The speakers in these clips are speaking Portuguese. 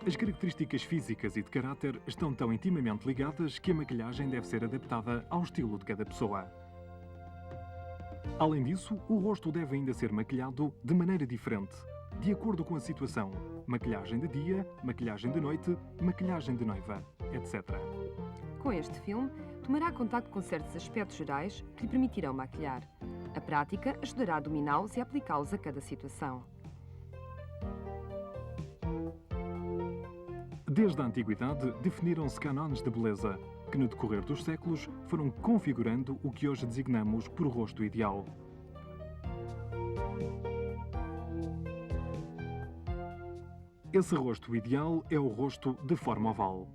As características físicas e de caráter estão tão intimamente ligadas que a maquilhagem deve ser adaptada ao estilo de cada pessoa. Além disso, o rosto deve ainda ser maquilhado de maneira diferente, de acordo com a situação. Maquilhagem de dia, maquilhagem de noite, maquilhagem de noiva, etc. Com este filme, tomará contacto com certos aspectos gerais que lhe permitirão maquilhar. A prática ajudará a dominá-los e aplicá-los a cada situação. Desde a antiguidade, definiram-se cânones de beleza, que no decorrer dos séculos foram configurando o que hoje designamos por rosto ideal. Esse rosto ideal é o rosto de forma oval.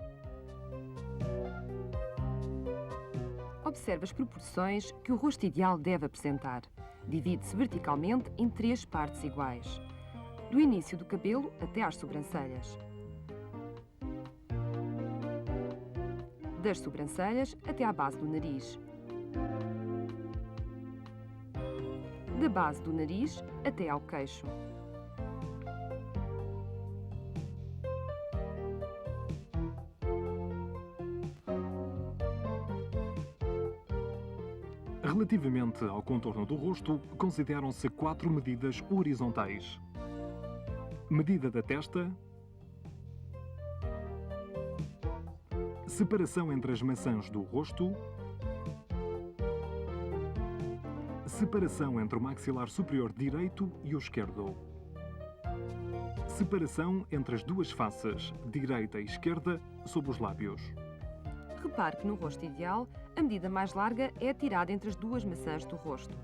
Observe as proporções que o rosto ideal deve apresentar. Divide-se verticalmente em 3 partes iguais, do início do cabelo até às sobrancelhas, das sobrancelhas até à base do nariz, da base do nariz até ao queixo. Relativamente ao contorno do rosto, consideram-se 4 medidas horizontais. Medida da testa, separação entre as maçãs do rosto, separação entre o maxilar superior direito e o esquerdo, separação entre as duas faces, direita e esquerda, sob os lábios. Repare que no rosto ideal, a medida mais larga é a tirada entre as 2 maçãs do rosto.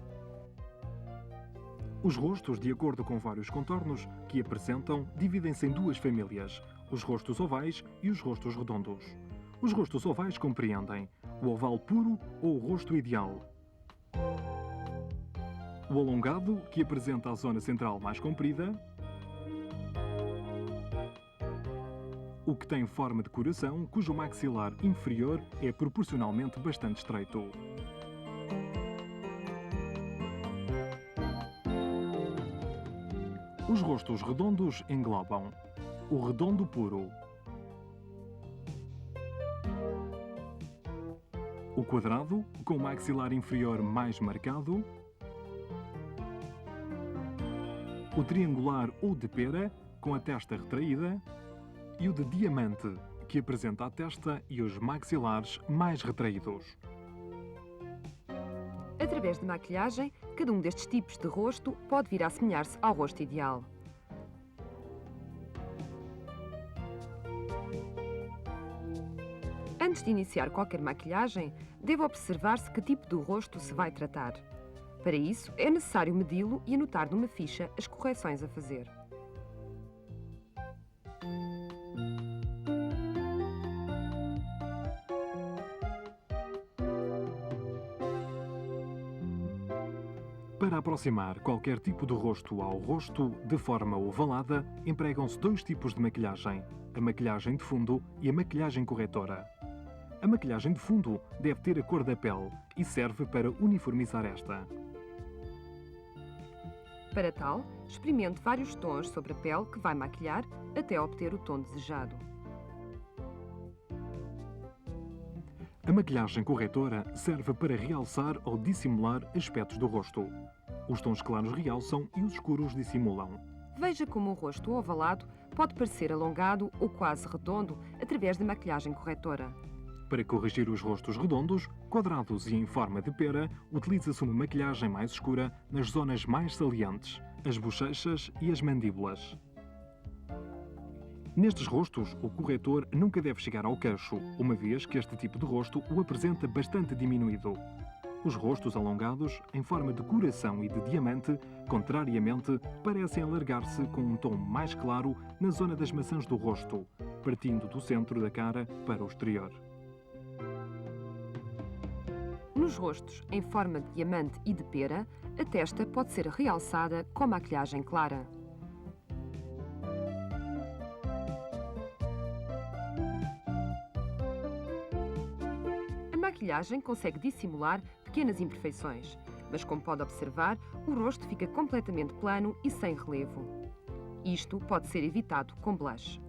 Os rostos, de acordo com vários contornos que apresentam, dividem-se em 2 famílias, os rostos ovais e os rostos redondos. Os rostos ovais compreendem o oval puro ou o rosto ideal, o alongado, que apresenta a zona central mais comprida, o que tem forma de coração, cujo maxilar inferior é proporcionalmente bastante estreito. Os rostos redondos englobam o redondo puro, o quadrado, com o maxilar inferior mais marcado, o triangular ou de pera, com a testa retraída, e o de diamante, que apresenta a testa e os maxilares mais retraídos. Através de maquilhagem, cada um destes tipos de rosto pode vir a assemelhar-se ao rosto ideal. Antes de iniciar qualquer maquilhagem, deve observar-se que tipo de rosto se vai tratar. Para isso, é necessário medi-lo e anotar numa ficha as correções a fazer. Para aproximar qualquer tipo de rosto ao rosto de forma ovalada, empregam-se 2 tipos de maquilhagem, a maquilhagem de fundo e a maquilhagem corretora. A maquilhagem de fundo deve ter a cor da pele e serve para uniformizar esta. Para tal, experimente vários tons sobre a pele que vai maquilhar até obter o tom desejado. A maquilhagem corretora serve para realçar ou dissimular aspectos do rosto. Os tons claros realçam e os escuros dissimulam. Veja como o rosto ovalado pode parecer alongado ou quase redondo através da maquilhagem corretora. Para corrigir os rostos redondos, quadrados e em forma de pera, utiliza-se uma maquilhagem mais escura nas zonas mais salientes, as bochechas e as mandíbulas. Nestes rostos, o corretor nunca deve chegar ao queixo, uma vez que este tipo de rosto o apresenta bastante diminuído. Os rostos alongados, em forma de coração e de diamante, contrariamente, parecem alargar-se com um tom mais claro na zona das maçãs do rosto, partindo do centro da cara para o exterior. Nos rostos em forma de diamante e de pera, a testa pode ser realçada com maquilhagem clara. A maquilhagem consegue dissimular pequenas imperfeições, mas como pode observar, o rosto fica completamente plano e sem relevo. Isto pode ser evitado com blush.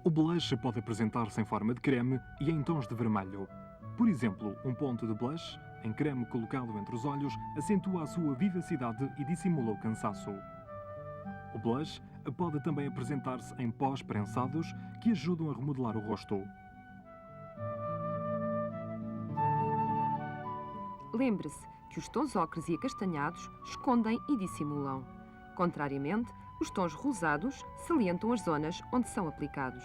O blush pode apresentar-se em forma de creme e em tons de vermelho. Por exemplo, um ponto de blush, em creme colocado entre os olhos, acentua a sua vivacidade e dissimula o cansaço. O blush pode também apresentar-se em pós prensados que ajudam a remodelar o rosto. Lembre-se que os tons ocres e acastanhados escondem e dissimulam. Contrariamente, os tons rosados salientam as zonas onde são aplicados.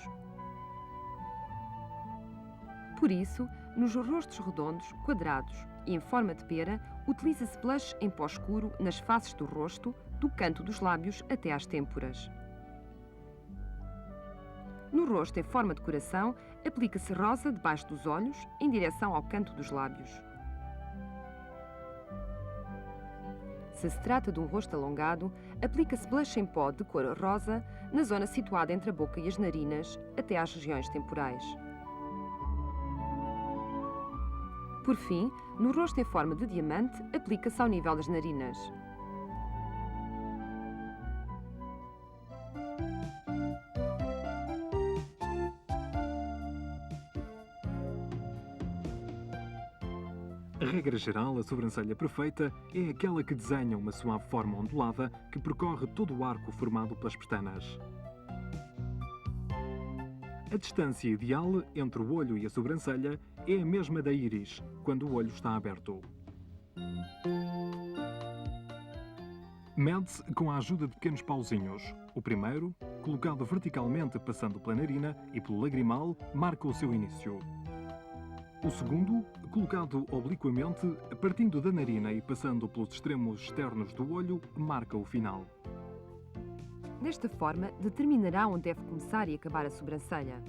Por isso, nos rostos redondos, quadrados e em forma de pera, utiliza-se blush em pó escuro nas faces do rosto, do canto dos lábios até às têmporas. No rosto em forma de coração, aplica-se rosa debaixo dos olhos, em direção ao canto dos lábios. Se se trata de um rosto alongado, aplica-se blush em pó de cor rosa na zona situada entre a boca e as narinas, até às regiões temporais. Por fim, no rosto em forma de diamante, aplica-se ao nível das narinas. A regra geral, a sobrancelha perfeita é aquela que desenha uma suave forma ondulada que percorre todo o arco formado pelas pestanas. A distância ideal entre o olho e a sobrancelha é a mesma da íris, quando o olho está aberto. Mede-se com a ajuda de pequenos pauzinhos. O primeiro, colocado verticalmente passando pela narina e pelo lagrimal, marca o seu início. O segundo, colocado obliquamente, partindo da narina e passando pelos extremos externos do olho, marca o final. Desta forma, determinará onde deve começar e acabar a sobrancelha.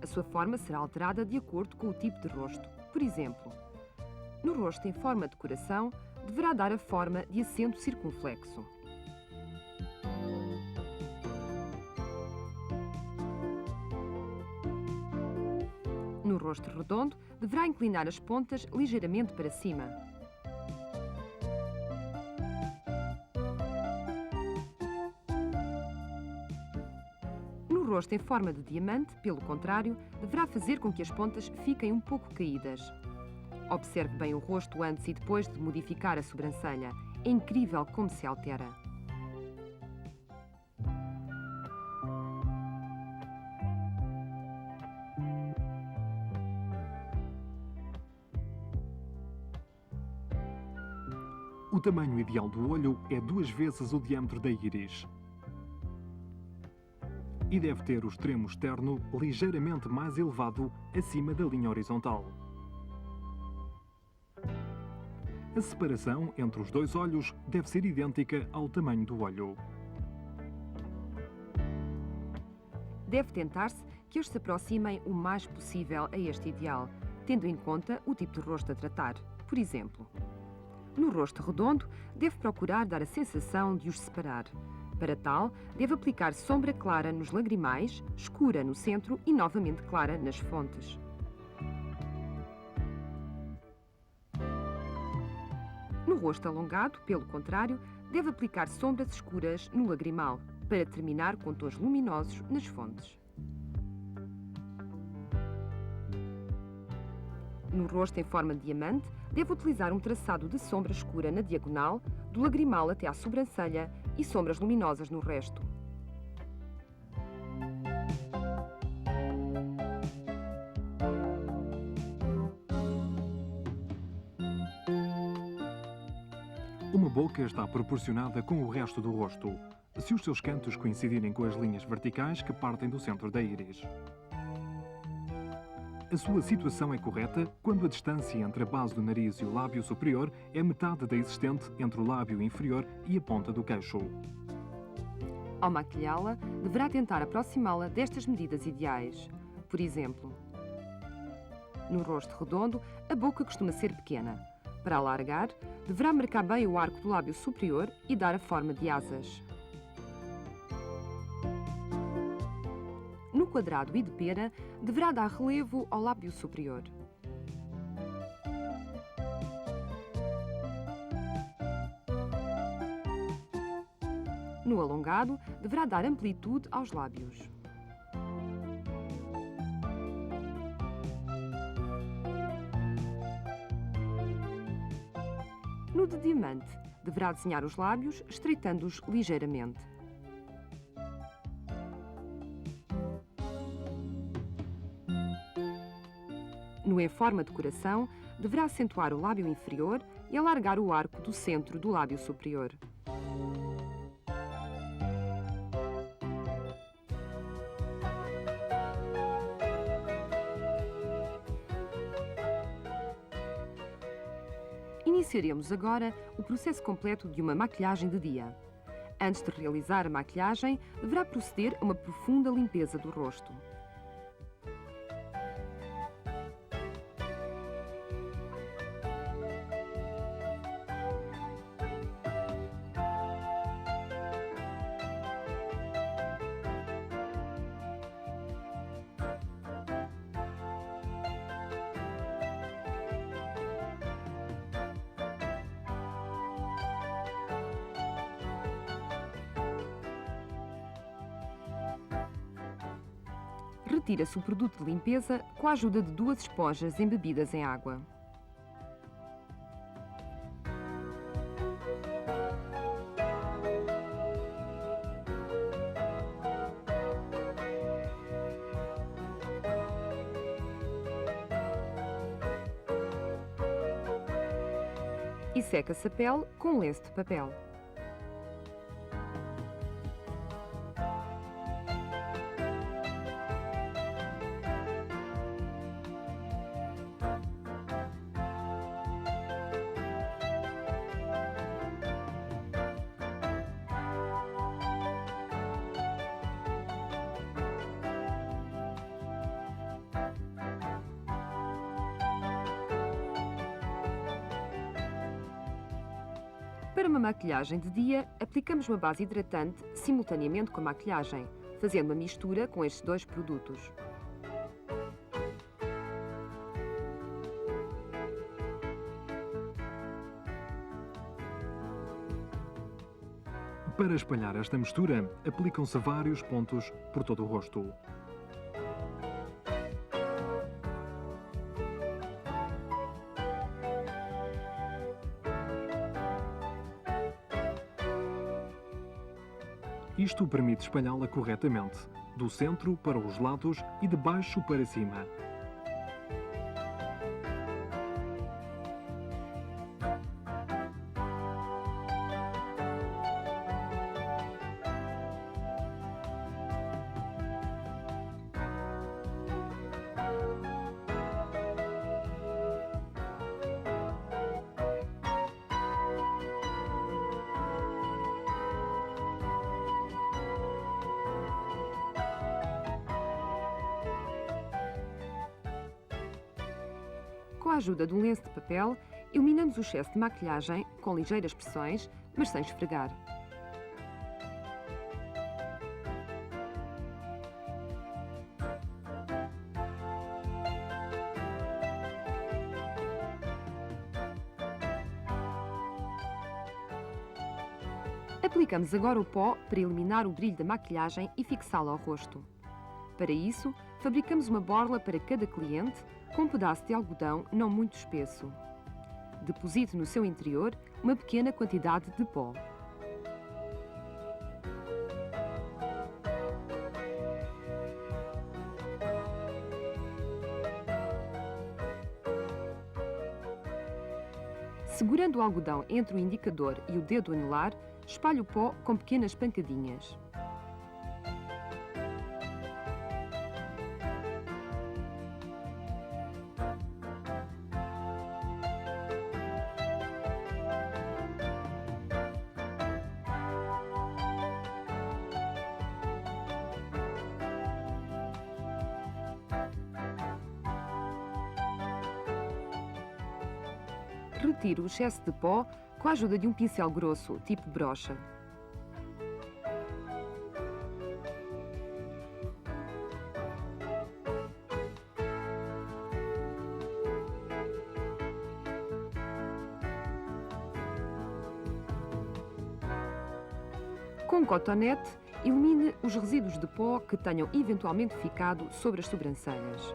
A sua forma será alterada de acordo com o tipo de rosto. Por exemplo, no rosto em forma de coração, deverá dar a forma de acento circunflexo. No rosto redondo, deverá inclinar as pontas ligeiramente para cima. No rosto em forma de diamante, pelo contrário, deverá fazer com que as pontas fiquem um pouco caídas. Observe bem o rosto antes e depois de modificar a sobrancelha. É incrível como se altera. O tamanho ideal do olho é 2 vezes o diâmetro da íris. E deve ter o extremo externo ligeiramente mais elevado acima da linha horizontal. A separação entre os dois olhos deve ser idêntica ao tamanho do olho. Deve tentar-se que eles se aproximem o mais possível a este ideal, tendo em conta o tipo de rosto a tratar. Por exemplo, no rosto redondo, deve procurar dar a sensação de os separar. Para tal, deve aplicar sombra clara nos lagrimais, escura no centro e novamente clara nas fontes. No rosto alongado, pelo contrário, deve aplicar sombras escuras no lagrimal, para terminar com tons luminosos nas fontes. No rosto em forma de diamante, deve utilizar um traçado de sombra escura na diagonal, do lagrimal até à sobrancelha e sombras luminosas no resto. Uma boca está proporcionada com o resto do rosto, se os seus cantos coincidirem com as linhas verticais que partem do centro da íris. A sua situação é correta quando a distância entre a base do nariz e o lábio superior é metade da existente entre o lábio inferior e a ponta do queixo. Ao maquilhá-la, deverá tentar aproximá-la destas medidas ideais. Por exemplo, no rosto redondo, a boca costuma ser pequena. Para alargar, deverá marcar bem o arco do lábio superior e dar a forma de asas. No quadrado e de pera, deverá dar relevo ao lábio superior. No alongado, deverá dar amplitude aos lábios. No de diamante, deverá desenhar os lábios, estreitando-os ligeiramente. No em forma de coração, deverá acentuar o lábio inferior e alargar o arco do centro do lábio superior. Iniciaremos agora o processo completo de uma maquilhagem de dia. Antes de realizar a maquilhagem, deverá proceder a uma profunda limpeza do rosto. Retira-se o produto de limpeza com a ajuda de 2 esponjas embebidas em água. E seca-se a pele com um lenço de papel. Para uma maquilhagem de dia, aplicamos uma base hidratante simultaneamente com a maquilhagem, fazendo uma mistura com estes 2 produtos. Para espalhar esta mistura, aplicam-se vários pontos por todo o rosto. Isto permite espalhá-la corretamente, do centro para os lados e de baixo para cima. Com a ajuda de um lenço de papel, eliminamos o excesso de maquilhagem com ligeiras pressões, mas sem esfregar. Aplicamos agora o pó para eliminar o brilho da maquilhagem e fixá-la ao rosto. Para isso, fabricamos uma borla para cada cliente com um pedaço de algodão não muito espesso. Deposite no seu interior uma pequena quantidade de pó. Segurando o algodão entre o indicador e o dedo anelar, espalhe o pó com pequenas pancadinhas. Retire o excesso de pó com a ajuda de um pincel grosso, tipo brocha. Com um cotonete, elimine os resíduos de pó que tenham eventualmente ficado sobre as sobrancelhas.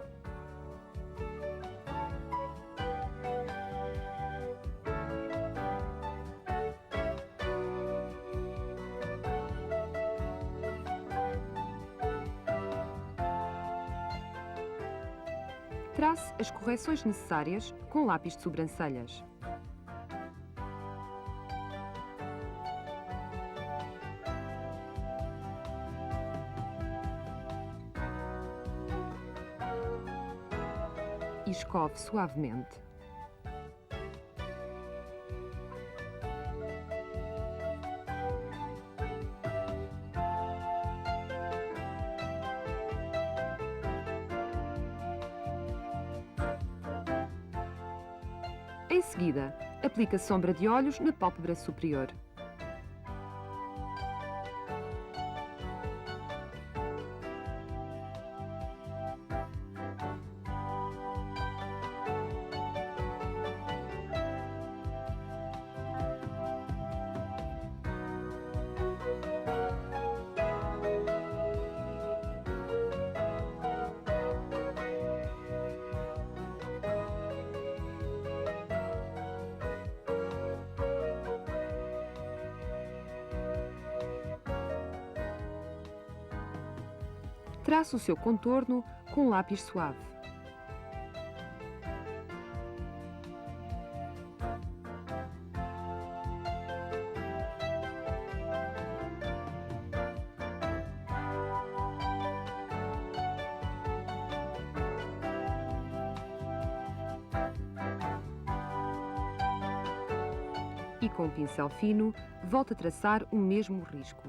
Trace as correções necessárias com lápis de sobrancelhas. E escove suavemente. Em seguida, aplica sombra de olhos na pálpebra superior. Traça o seu contorno com lápis suave. E com um pincel fino, volta a traçar o mesmo risco.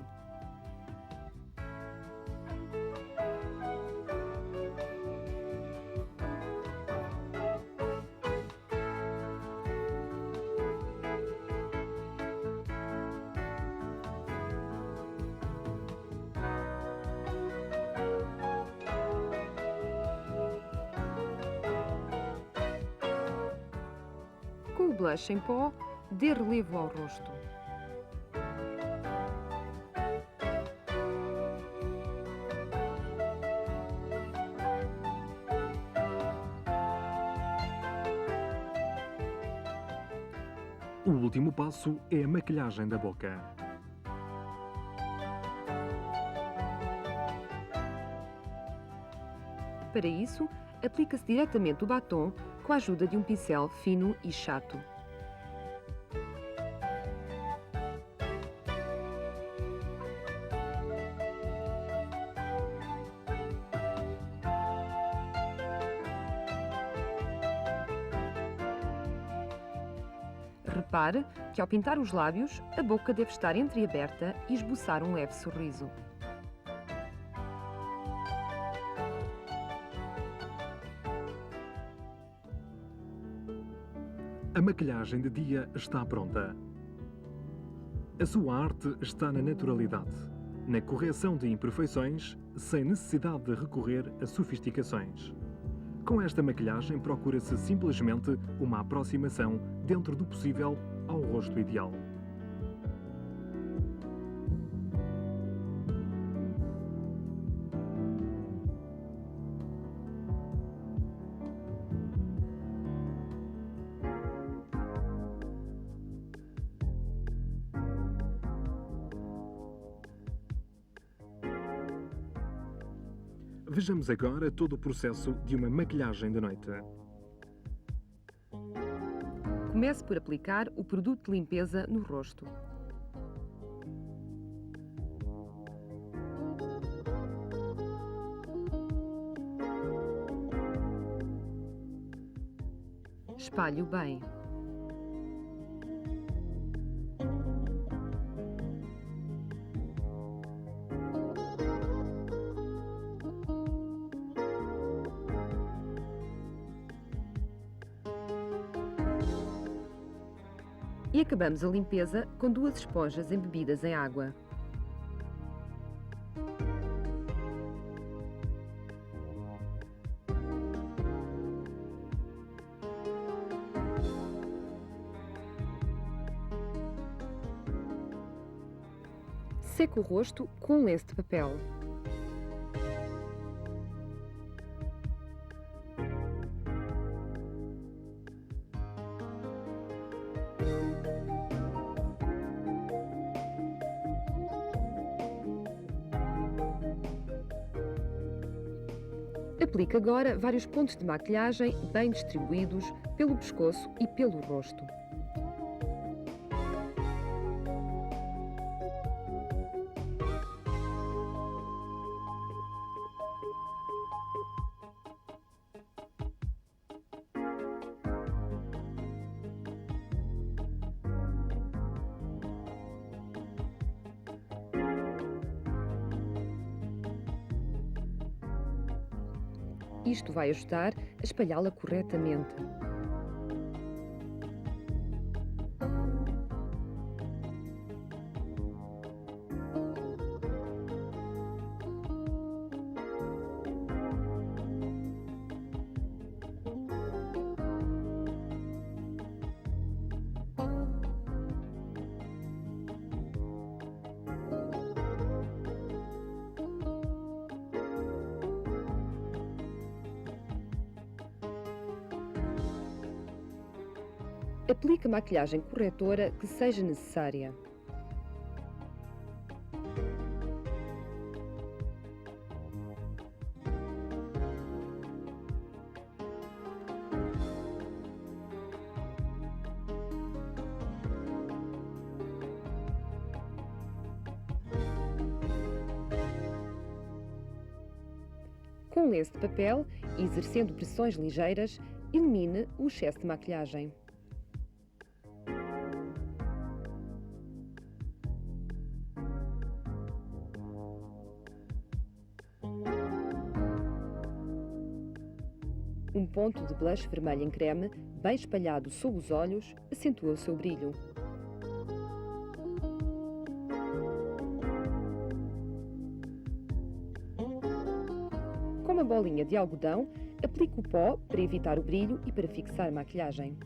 Com o blush em pó, dê relevo ao rosto. O último passo é a maquilhagem da boca. Para isso, aplica-se diretamente o batom com a ajuda de um pincel fino e chato. Repare que ao pintar os lábios, a boca deve estar entreaberta e esboçar um leve sorriso. A maquilhagem de dia está pronta. A sua arte está na naturalidade, na correção de imperfeições, sem necessidade de recorrer a sofisticações. Com esta maquilhagem procura-se simplesmente uma aproximação, dentro do possível, ao rosto ideal. Vejamos agora todo o processo de uma maquilhagem de noite. Comece por aplicar o produto de limpeza no rosto. Espalhe-o bem. E acabamos a limpeza com 2 esponjas embebidas em água. Seque o rosto com um lenço de papel. Aplique agora vários pontos de maquilhagem bem distribuídos pelo pescoço e pelo rosto. Isto vai ajudar a espalhá-la corretamente. Aplique a maquilhagem corretora que seja necessária. Com um lenço de papel e exercendo pressões ligeiras, elimine o excesso de maquilhagem. Um ponto de blush vermelho em creme, bem espalhado sob os olhos, acentua o seu brilho. Com uma bolinha de algodão, aplique o pó para evitar o brilho e para fixar a maquilhagem.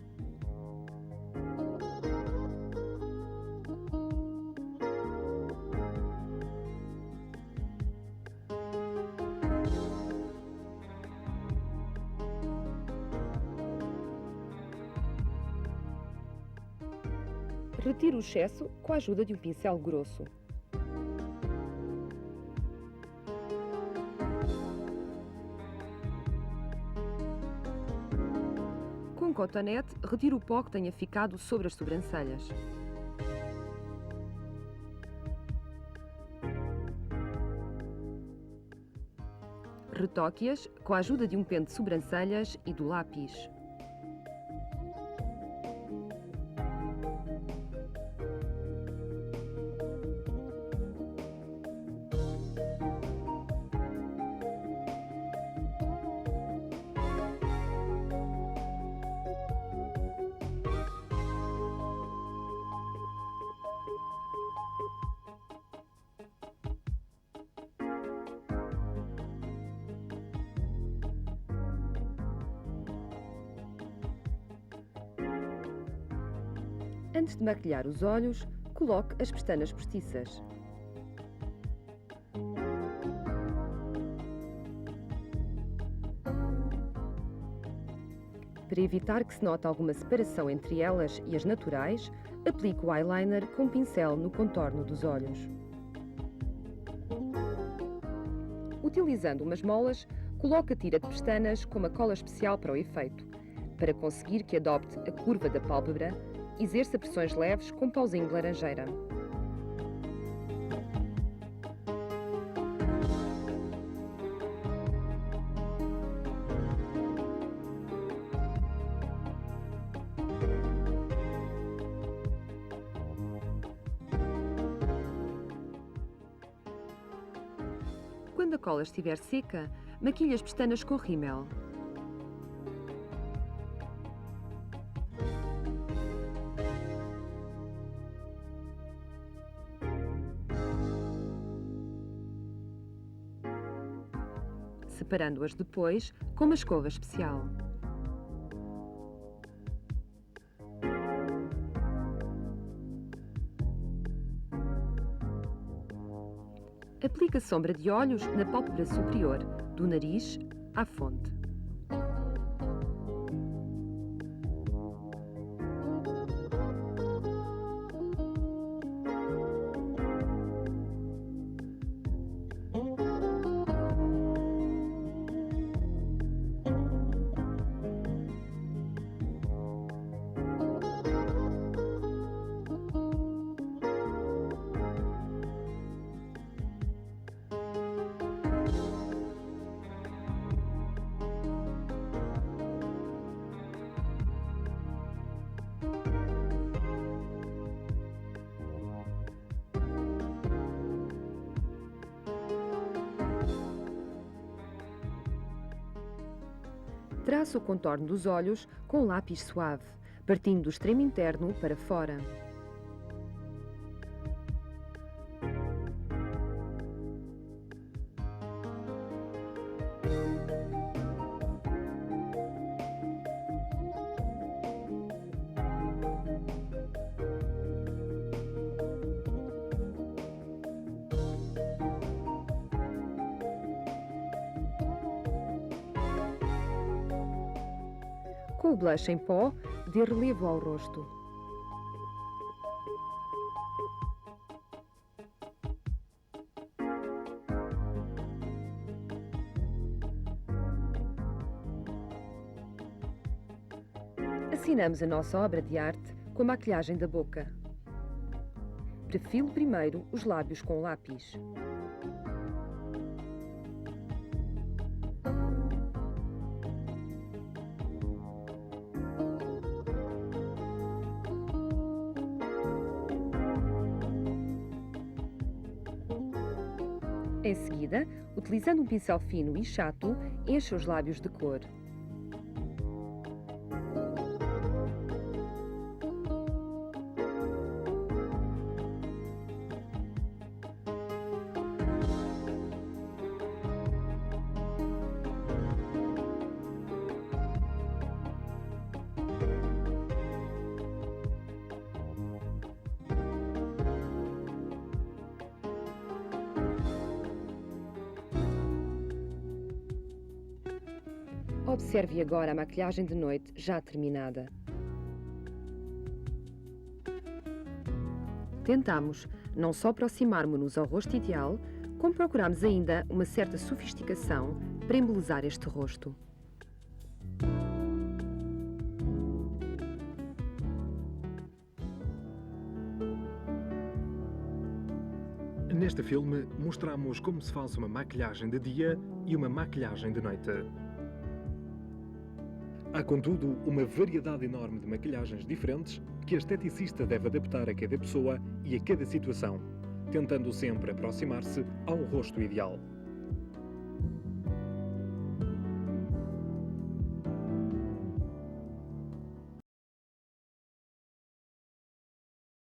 Retire o excesso com a ajuda de um pincel grosso. Com um cotonete, retire o pó que tenha ficado sobre as sobrancelhas. Retoque-as com a ajuda de um pente de sobrancelhas e do lápis. Antes de maquilhar os olhos, coloque as pestanas postiças. Para evitar que se note alguma separação entre elas e as naturais, aplique o eyeliner com um pincel no contorno dos olhos. Utilizando umas molas, coloque a tira de pestanas com uma cola especial para o efeito. Para conseguir que adopte a curva da pálpebra, exerça pressões leves com pauzinho de laranjeira. Quando a cola estiver seca, maquilhe as pestanas com rímel. Separando-as depois com uma escova especial. Aplique a sombra de olhos na pálpebra superior, do nariz à fonte. traça o contorno dos olhos com um lápis suave, partindo do extremo interno para fora. Com o blush em pó, dê relevo ao rosto. Assinamos a nossa obra de arte com a maquilhagem da boca. Perfile primeiro os lábios com lápis. Em seguida, utilizando um pincel fino e chato, encha os lábios de cor. Observe agora a maquilhagem de noite já terminada. Tentamos não só aproximarmos-nos ao rosto ideal, como procuramos ainda uma certa sofisticação para embelezar este rosto. Neste filme, mostramos como se faz uma maquilhagem de dia e uma maquilhagem de noite. Há, contudo, uma variedade enorme de maquilhagens diferentes que a esteticista deve adaptar a cada pessoa e a cada situação, tentando sempre aproximar-se ao rosto ideal.